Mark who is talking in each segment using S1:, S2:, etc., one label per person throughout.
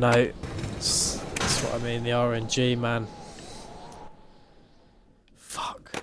S1: No, that's what I mean, the RNG, man. Fuck.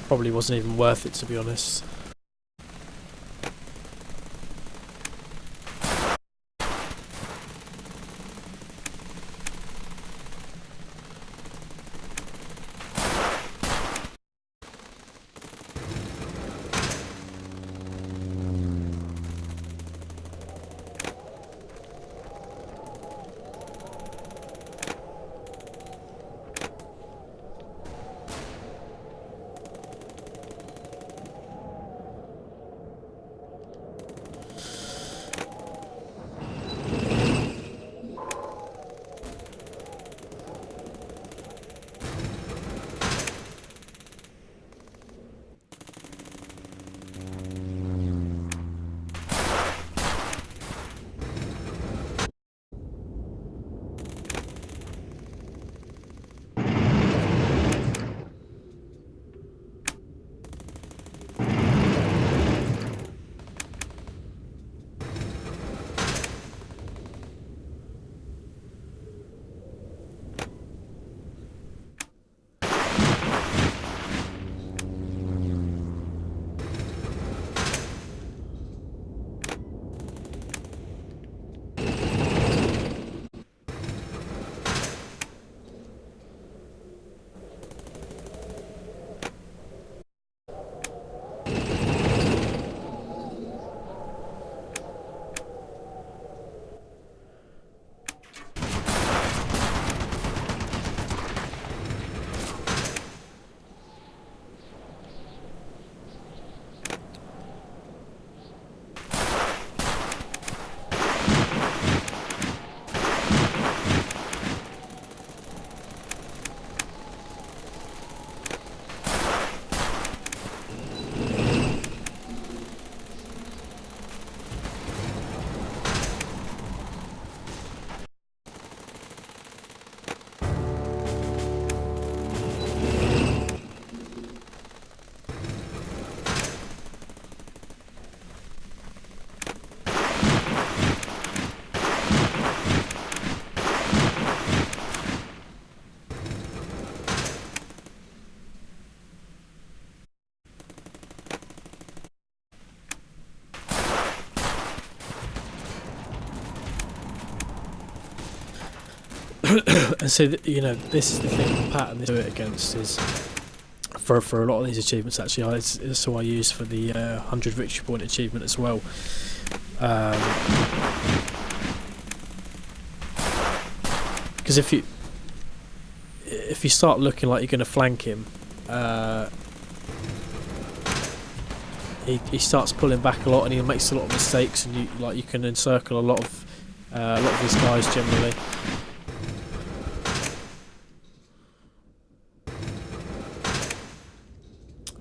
S1: Probably wasn't even worth it, to be honest. And so, you know, this is the thing, the pattern they do it against is, for a lot of these achievements actually, it's so I use for the 100 victory point achievement as well. Because if you start looking like you're going to flank him, he starts pulling back a lot and he makes a lot of mistakes, and you can encircle a lot of these guys generally.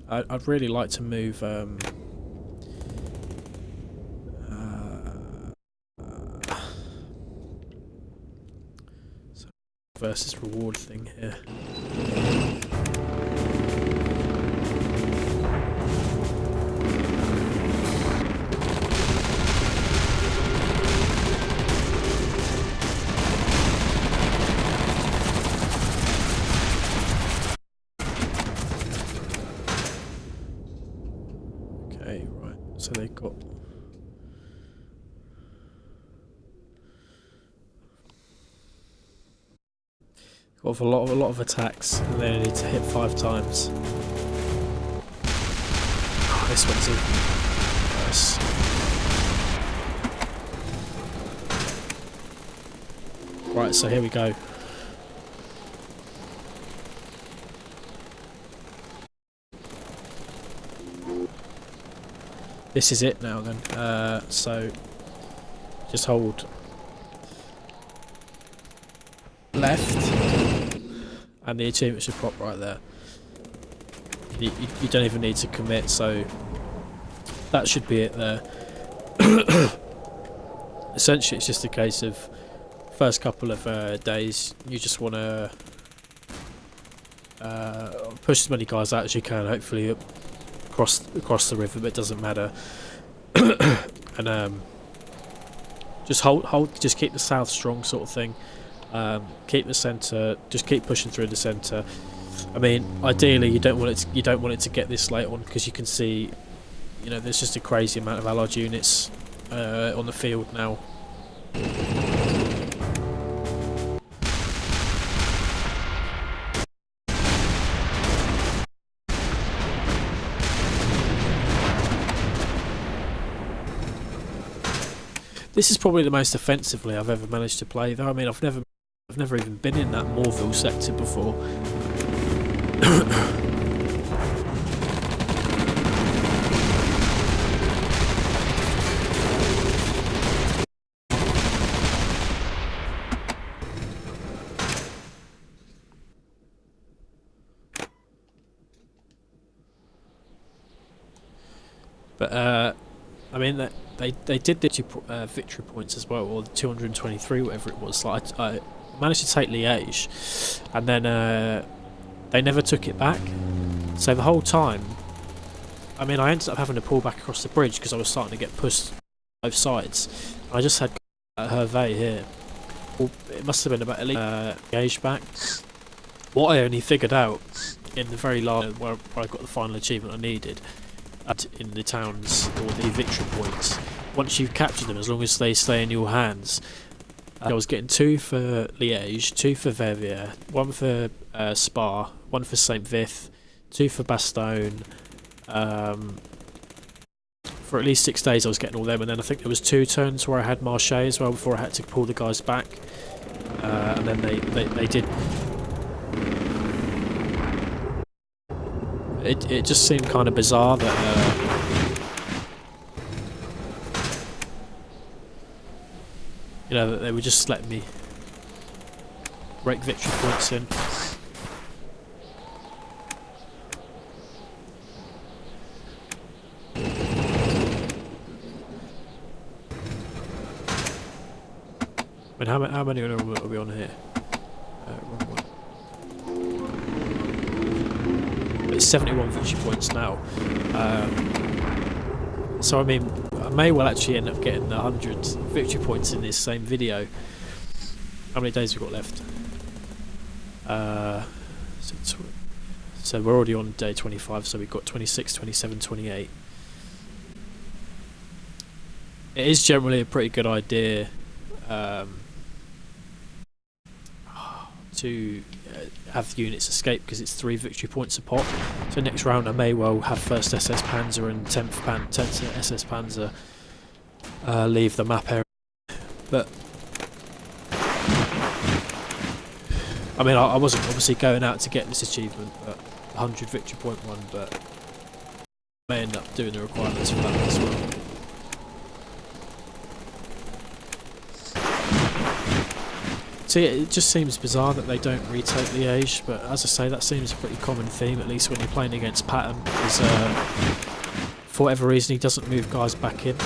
S1: I'd really like to move versus reward thing here. Okay, right. So they've got a lot of attacks, and they need to hit 5 times. Oh, this one's even this. Right, so here we go. This is it now then. So just hold left and the achievement should pop right there. You don't even need to commit, so that should be it there. Essentially it's just a case of first couple of days you just want to push as many guys out as you can, hopefully across the river, but it doesn't matter. And just just keep the south strong, sort of thing. Keep the centre, just keep pushing through the centre. I mean, ideally you don't want it to get this late on, because you can see, you know, there's just a crazy amount of allied units on the field now. This is probably the most offensively I've ever managed to play, though. I mean, I've never even been in that Morville sector before. But I mean, they did the victory points as well, or the 223, whatever it was. Like I managed to take Liège, and then they never took it back. So the whole time, I mean, I ended up having to pull back across the bridge because I was starting to get pushed both sides. I just had Hervé here. Well, it must have been about at least Liège back. What I only figured out in the very last, where I got the final achievement I needed, in the towns or the victory points, once you've captured them, as long as they stay in your hands, I was getting 2 for Liège, 2 for Verviers, 1 for Spa, 1 for Saint Vith, 2 for Bastogne. For at least 6 days I was getting all them, and then I think there was 2 turns where I had Marseille as well before I had to pull the guys back, and then they did. It just seemed kind of bizarre that you know, that they were just letting me rake victory points in. I mean, how many are we on here? Wrong one. It's 71 victory points now. So I mean, I may well actually end up getting 100 victory points in this same video. How many days have we got left? So we're already on day 25, so we've got 26, 27, 28. It is generally a pretty good idea to have units escape, because it's 3 victory points a pop. So next round I may well have 1st SS Panzer and 10th SS Panzer leave the map area. But I mean, I wasn't obviously going out to get this achievement, but 100 victory point one, but I may end up doing the requirements for that as well. So yeah, it just seems bizarre that they don't retake Liège, but as I say, that seems a pretty common theme, at least when you're playing against Patton, because for whatever reason he doesn't move guys back in.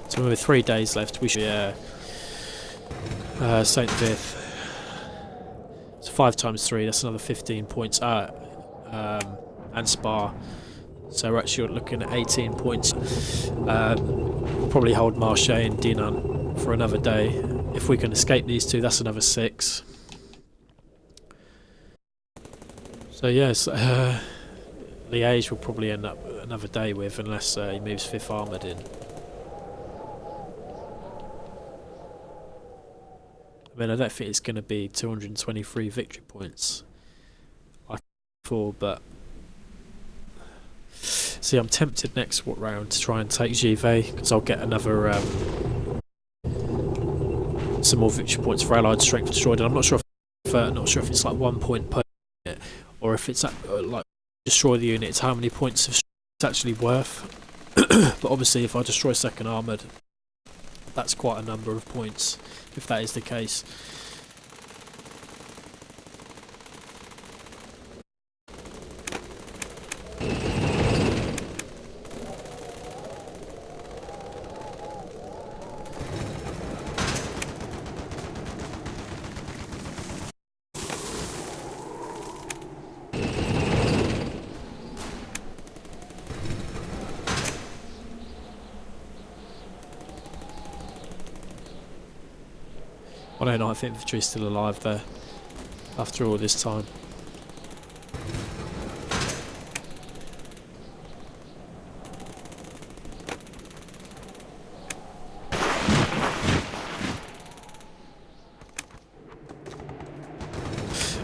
S1: So with 3 days left, we should Saint Vith. So 5 times 3, that's another 15 points. And Spa. So we're actually looking at 18 points. Probably hold Marseille and Dinan for another day. If we can escape these two, that's another 6. So yes, Liège will probably end up another day with, unless he moves 5th Armoured in. I mean, I don't think it's going to be 223 victory points like before, but see, I'm tempted next round to try and take Givet, because I'll get another some more victory points for Allied Strength Destroyed. And I'm not sure if it's like 1 point per unit, or if it's like destroy the unit, it's how many points it's actually worth. But obviously, if I destroy 2nd Armoured, that's quite a number of points, if that is the case. I don't know if infantry is still alive there after all this time.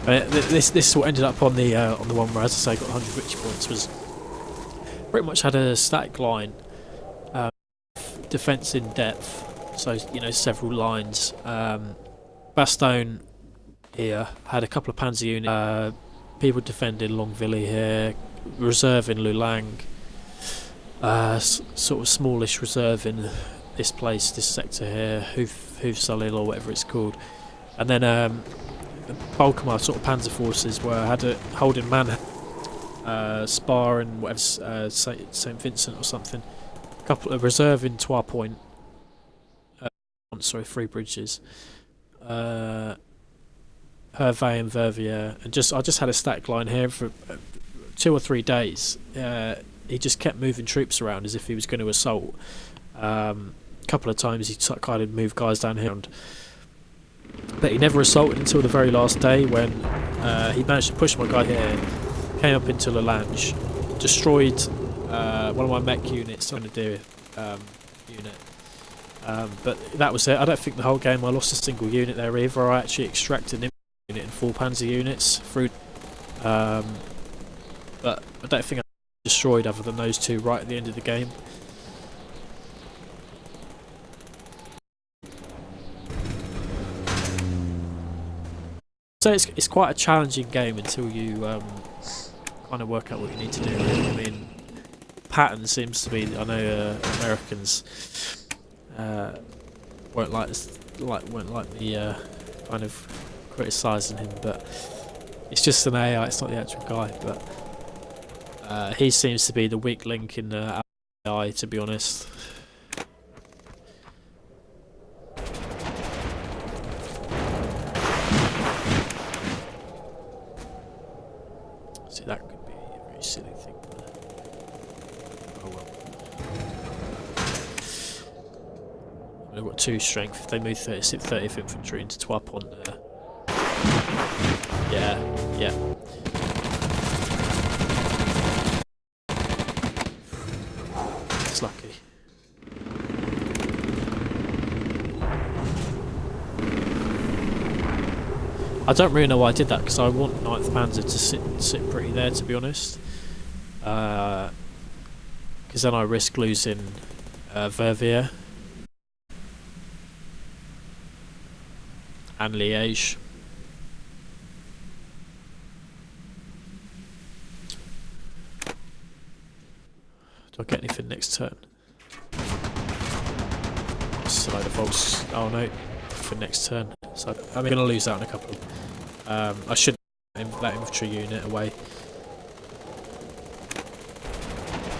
S1: This is what ended up on the one where, as I say, got 100 victory points, was pretty much had a static line, defence in depth, so you know, several lines. Bastogne here had a couple of panzer units, people defending Longvilly here, reserve in Lulang, sort of smallish reserve in this place, this sector here, Houf-Salil or whatever it's called, and then the bulk of my sort of panzer forces were holding Manhattan, Spa and whatever, St Vincent or something, a couple of reserve in Trois Point, sorry, 3 bridges, Hervé and Verviers, and I just had a static line here for 2 or 3 days. He just kept moving troops around as if he was going to assault. A couple of times he kind of moved guys down here, but he never assaulted until the very last day, when he managed to push my guy here, came up into Lalange, destroyed one of my mech units, I'm going to do unit. But that was it. I don't think the whole game I lost a single unit there either. I actually extracted an unit in 4 panzer units through, but I don't think I destroyed other than those 2 right at the end of the game. So it's quite a challenging game until you kind of work out what you need to do. Really. I mean, pattern seems to be, I know Americans won't like me kind of criticising him, but it's just an AI, it's not the actual guy. But he seems to be the weak link in the AI, to be honest. See, that could be a very silly thing. Oh well. They've got 2 strength. If they move 30th infantry into Trois Point there. Yeah. It's lucky. I don't really know why I did that, because I want 9th Panzer to sit pretty there, to be honest. Because then I risk losing Verviers and Liège. Do I get anything next turn? Slide of bolts. Oh no, for next turn. So I'm going to lose out in a couple. I should that infantry unit away.